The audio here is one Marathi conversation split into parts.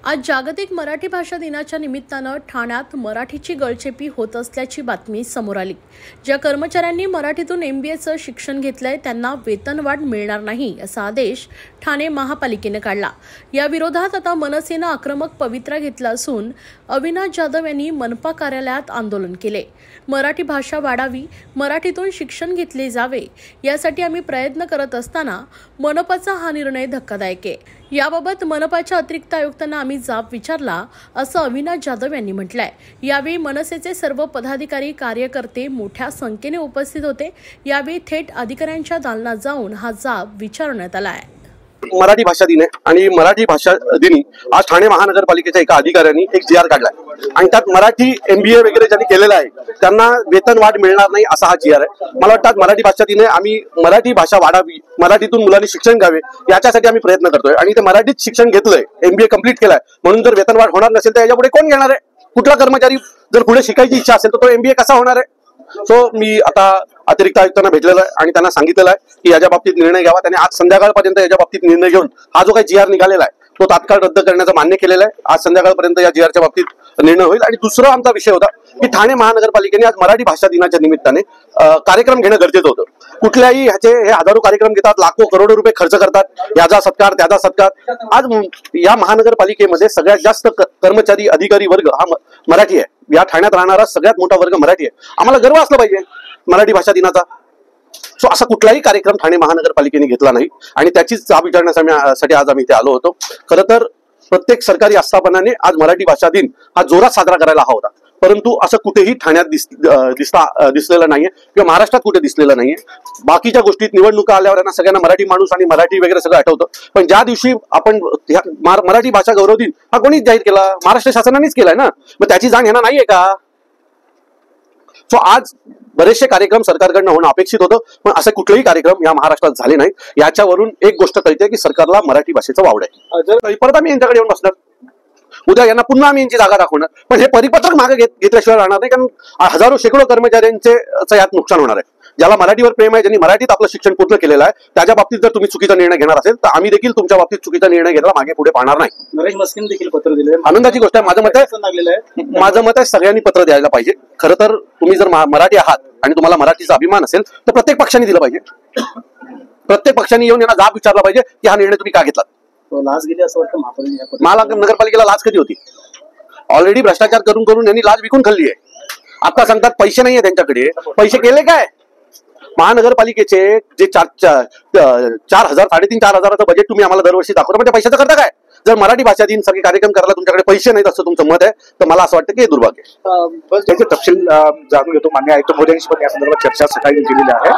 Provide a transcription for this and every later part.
आज जागतिक मराठी भाषा दिनाच्या निमित्तानं ठाण्यात मराठीची गळचेपी होत असल्याची बातमी समोर आली। ज्या कर्मचाऱ्यांनी मराठीतून MBAचं शिक्षण घेतलंय त्यांना वेतनवाढ मिळणार नाही असा आदेश ठाणे महापालिकेने काढला। या विरोधात आता मनसेनं आक्रमक पवित्रा घेतला असून अविनाश जाधव यांनी मनपा कार्यालयात आंदोलन केले। मराठी भाषा वाढावी, मराठीतून शिक्षण घेतले जावे यासाठी आम्ही प्रयत्न करत असताना मनपाचा हा निर्णय धक्कादायक आहे। याबाबत मनपाच्या अतिरिक्त आयुक्तांना आम्ही जाब विचारला असं अविनाश जाधव यांनी म्हटलंय। यावेळी मनसेचे सर्व पदाधिकारी कार्यकर्ते मोठ्या संख्येने उपस्थित होते। यावेळी थेट अधिकाऱ्यांच्या दालनात जाऊन हा जाब विचारण्यात आलाय। मराठी भाषा दिन आहे आणि मराठी भाषा दिनी आज ठाणे महानगरपालिकेच्या एका अधिकाऱ्यांनी एक GR काढलाय आणि त्यात मराठी MBA वगैरे ज्यांनी केलेलं आहे त्यांना वेतन वाढ मिळणार नाही असा हा GR आहे। मला वाटतं मराठी भाषा दिन आहे, आम्ही मराठी भाषा वाढावी, मराठीतून मुलांनी शिक्षण घ्यावे याच्यासाठी आम्ही प्रयत्न करतोय आणि ते मराठीत शिक्षण घेतलंय, MBA कंप्लीट केलाय म्हणून जर वेतन वाढ होणार नसेल तर याच्यापुढे कोण घेणार आहे? कुठला कर्मचारी जर पुढे शिकायची इच्छा असेल तर तो MBA कसा होणार आहे? मी आता अतिरिक्त आयुक्तांना भेटलेला आहे आणि त्यांना सांगितलेलं आहे की याच्या बाबतीत निर्णय घ्यावा। त्यांनी आज संध्याकाळपर्यंत याच्या बाबतीत निर्णय घेऊन हा जो काही GR निघालेला आहे तो तात्काळ रद्द करण्याचं मान्य केलेलं आहे। आज संध्याकाळपर्यंत या GRच्या बाबतीत निर्णय होईल। आणि दुसरा आमचा विषय होता की ठाणे महानगरपालिकेने आज मराठी भाषा दिनाच्या निमित्ताने कार्यक्रम घेणं गरजेचं होतं। कुठल्याही ह्याचे हे हजारो कार्यक्रम घेतात, लाखो करोडो रुपये खर्च करतात, याचा सत्कार त्याचा सत्कार। आज या महानगरपालिकेमध्ये सगळ्यात जास्त कर्मचारी अधिकारी वर्ग हा मराठी आहे। या ठाण्यात राहणारा सगळ्यात मोठा वर्ग मराठी आहे। आम्हाला गर्व असला पाहिजे मराठी भाषा दिनाचा। असा कुठलाही कार्यक्रम ठाणे महानगरपालिकेने घेतला नाही आणि त्याचीच जाब विचारण्यासाठी आज आम्ही इथे आलो होतो। खरं तर प्रत्येक सरकारी आस्थापनाने आज मराठी भाषा दिन हा जोरात साजरा करायला हवा होता, परंतु असं कुठेही ठाण्यात दिसलेलं नाहीये किंवा महाराष्ट्रात कुठे दिसलेलं नाहीये। बाकीच्या गोष्टीत निवडणुका आल्यावर यांना सगळ्यांना मराठी माणूस आणि मराठी वगैरे सगळं आठवतं, पण ज्या दिवशी आपण मराठी भाषा गौरव दिन हा कोणीच जाहीर केला? महाराष्ट्र शासनानेच केलाय ना, मग त्याची जाण यांना नाहीये का? आज बरेचसे कार्यक्रम सरकारकडनं होणं अपेक्षित होतं, पण असे कुठलेही कार्यक्रम या महाराष्ट्रात झाले नाही। याच्यावरून एक गोष्ट कळते की सरकारला मराठी भाषेचं वावड आहे। परत आम्ही यांच्याकडे येऊन बसणार, उद्या यांना पुन्हा आम्ही यांची जागा दाखवणार, पण हे परिपत्रक मागे घेतल्याशिवाय राहणार नाही, कारण हजारो शेकडो कर्मचाऱ्यांचे यात नुकसान होणार आहे। ज्याला मराठीवर प्रेम आहे, ज्यांनी मराठीत आपलं शिक्षण पूर्ण केलेलं आहे, त्याच्या बाबतीत जर तुम्ही चुकीचा निर्णय घेणार असेल तर आम्ही देखील तुमच्या बाबतीत चुकीचा निर्णय घ्यायला मागे पुढे पाहणार नाही। नरेश मस्किन देखील पत्र दिले, आनंदाची गोष्ट आहे। माझं मत आहे सगळ्यांनी पत्र द्यायला पाहिजे। खरं तर तुम्ही जर मराठी आहात आणि तुम्हाला मराठीचा अभिमान असेल तर प्रत्येक पक्षाने दिलं पाहिजे। प्रत्येक पक्षाने येऊन यांना जाब विचारला पाहिजे की हा निर्णय तुम्ही का घेतला। लाच गेली असं वाटतं महापालिकेला। महानगरपालिकेला लाच कधी होती? ऑलरेडी भ्रष्टाचार करून करून यांनी लाच विकून खाल्ली आहे। आता सांगतात पैसे नाहीये त्यांच्याकडे, पैसे केले काय? महानगरपालिकेचे जे 4,000 3,500 बजेट तुम्ही आम्हाला दरवर्षी दाखवता, म्हणजे पैशाचं करता काय? जर मराठी भाषा दिन सारखे कार्यक्रम करायला तुमच्याकडे पैसे नाहीत असं तुमचं मत आहे तर मला असं वाटतं की हे दुर्भाग्य आहे। त्याचे तपशील जाणून घेतो। मान्य आयुक्त महोदयांशी पण या संदर्भात चर्चा सकाळी केलेली आहे।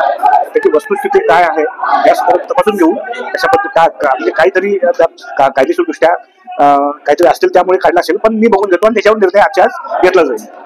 त्याची वस्तुस्थिती काय आहे या संदर्भात तपासून घेऊ। अशा पद्धतीने म्हणजे काहीतरी कायदेशीरदृष्ट्या काहीतरी असतील त्यामुळे काढला असेल, पण मी बघून घेतो आणि त्याच्यावर निर्णय आजच्या आज घेतला जाईल।